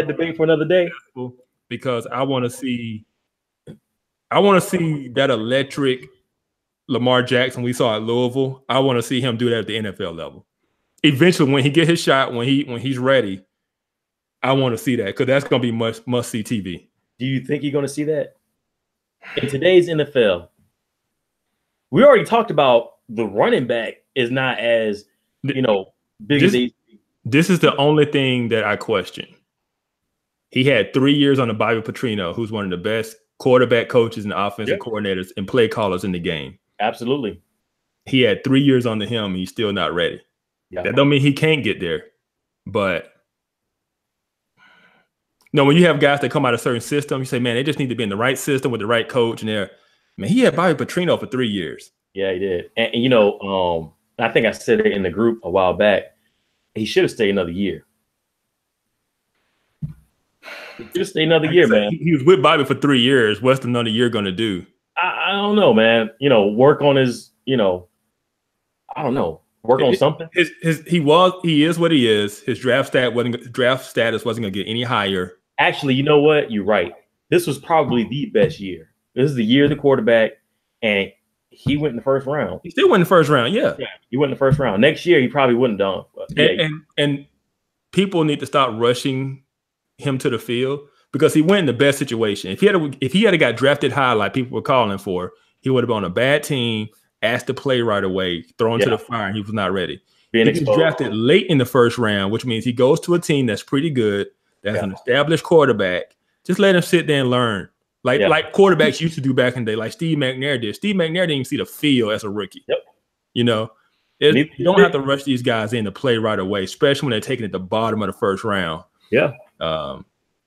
debate for another day? Because I want to see that electric Lamar Jackson we saw at Louisville. I want to see him do that at the NFL level. Eventually, when he get his shot, when he's ready, I want to see that because that's gonna be must see TV. Do you think you're gonna see that in today's NFL? We already talked about the running back is not as big as he. This is the only thing that I question. He had 3 years on the Bobby Petrino, who's one of the best quarterback coaches and offensive coordinators and play callers in the game. Absolutely. He had 3 years on him, and he's still not ready. Yeah. That don't mean he can't get there. But when you have guys that come out of a certain system, you say, man, they just need to be in the right system with the right coach. And he had Bobby Petrino for 3 years. Yeah, he did. And I think I said it in the group a while back. He should have stayed another year. He should have stayed another year, man. He was with Bobby for 3 years. What's another year going to do? I don't know, man. Work on his, I don't know. Work on something. He is what he is. His draft status wasn't going to get any higher. Actually, you know what? You're right. This was probably the best year. This is the year of the quarterback, and he went in the first round. He still went in the first round, yeah. He went in the first round. Next year, he probably wouldn't have done. And people need to stop rushing him to the field because he went in the best situation. If he had got drafted high like people were calling for, he would have been on a bad team, asked to play right away, thrown to the fire, and he was not ready. He was drafted late in the first round, which means he goes to a team that's pretty good, that's an established quarterback. Just let him sit there and learn. Like quarterbacks used to do back in the day, like Steve McNair did. Steve McNair didn't even see the field as a rookie. Yep. You don't have to rush these guys in to play right away, especially when they're taking at the bottom of the first round. Yeah.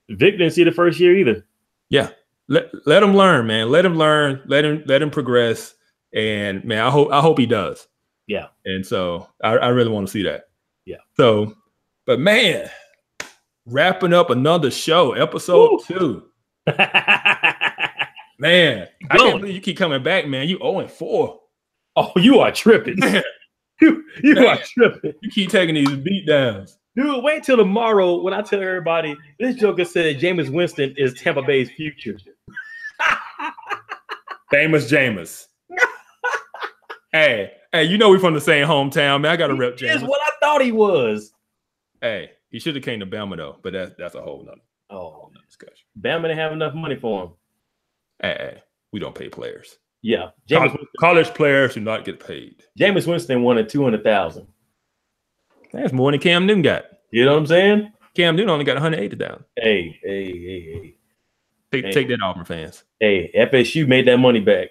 Vic didn't see the first year either. Yeah. Let him learn, man. Let him learn. Let him progress. And man, I hope he does. Yeah. And so I really want to see that. Yeah. So, but man, wrapping up another show, episode 2. Man, I Going. can't believe you keep coming back, man. You 0-4. Oh, you are tripping. you are tripping. You keep taking these beat downs. Dude, wait till tomorrow when I tell everybody this joker said Jameis Winston is Tampa Bay's future. Famous Jameis. Hey, you know we from the same hometown, man. I got to rep Jameis. That's what I thought he was. Hey, he should have came to Bama though, but that's a whole nother discussion. Bama didn't have enough money for him. Hey, we don't pay players. Yeah, college players do not get paid. Jameis Winston wanted $200,000. That's more than Cam Newton got. You know what I'm saying? Cam Newton only got $180,000. Hey. Take that, Auburn fans. Hey, FSU made that money back.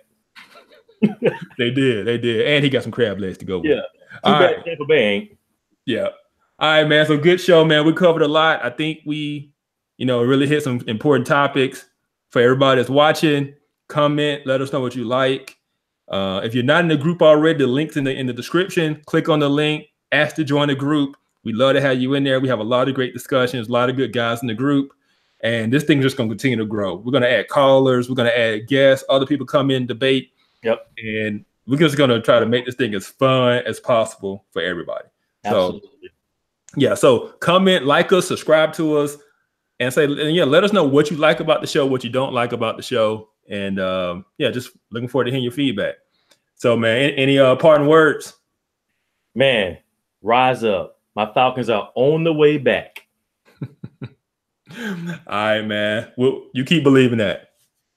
They did, and he got some crab legs to go with. Yeah, too bad Tampa Bay ain't. Yeah. All right, man. So good show, man. We covered a lot. I think we, really hit some important topics for everybody that's watching. Comment, let us know what you like. If you're not in the group already, the link's in the description. Click on the link. Ask to join the group. We'd love to have you in there. We have a lot of great discussions, a lot of good guys in the group. And this thing's just going to continue to grow. We're going to add callers. We're going to add guests. Other people come in, debate. Yep. And we're just going to try to make this thing as fun as possible for everybody. Absolutely. So comment, like us, subscribe to us, and let us know what you like about the show, what you don't like about the show. And just looking forward to hearing your feedback. So, man, any parting words? Man, rise up. My Falcons are on the way back. All right, man. Well, you keep believing that.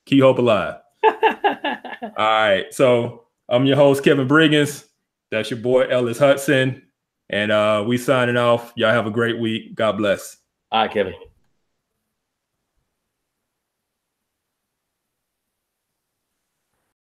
Keep hope alive. All right. So I'm your host, Kevin Briggins. That's your boy, Ellis Hudson. And we signing off. Y'all have a great week. God bless. All right, Kevin.